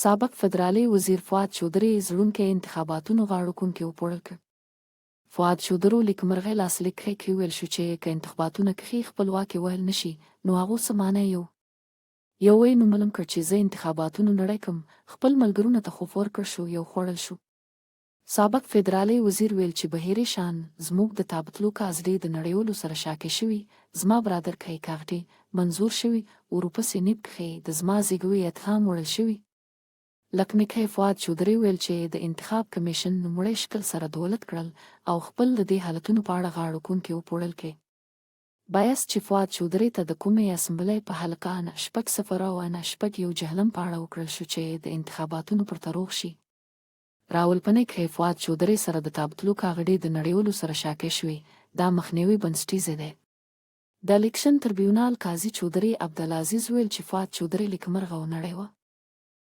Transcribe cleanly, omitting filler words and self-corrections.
سابق فدرالي وزیر فؤاد چودري زړونکی انتخاباتونو غاړوکونکی وپوړل کړ. فؤاد چودرو لیکمرغۍ لاسلیک کې ویل شو چې که انتخاباتونه کښې خپلواکي وهل نشي نو هغو څه معنی یو وی نو معلوم کړ چې زه انتخاباتونو نړۍ کم، خپل ملګرونو ته خوف ورکړ شو یو خوړل شو. سابق فدرالي وزیر ویل چې بهیري شان زموږ د تابتلو کازدې د نړیولو سره شاکې شوي، زما برادر کهی کاغټې منظور شوي، ورپسې نیب کښې د زما زیږوي اتهام وړل شوي. لکمکه فؤاد چودري ویل چې د انتخاب کمیشن لومړی شکل سره دولت کړل او خپل د دې حالتونو په اړه غاړوکونکي وپوړل کې. بایس چې فؤاد چودري ته د کومې اسمبلۍ په حلقه 9-0 او 9-1 جهلم په اړه وکړل شو چې د انتخاباتونو پر تروغ شي. راولپنې کې فؤاد چودري سره د تابتلو کاغړې د نړیولو سره شاکې شوي، دا مخنیوي بنسټیزه دی. د الیکشن تربیونال قاضي چودري عبدالعزیز ویل چې فؤاد چودري لیکمرغه ونړۍ وه.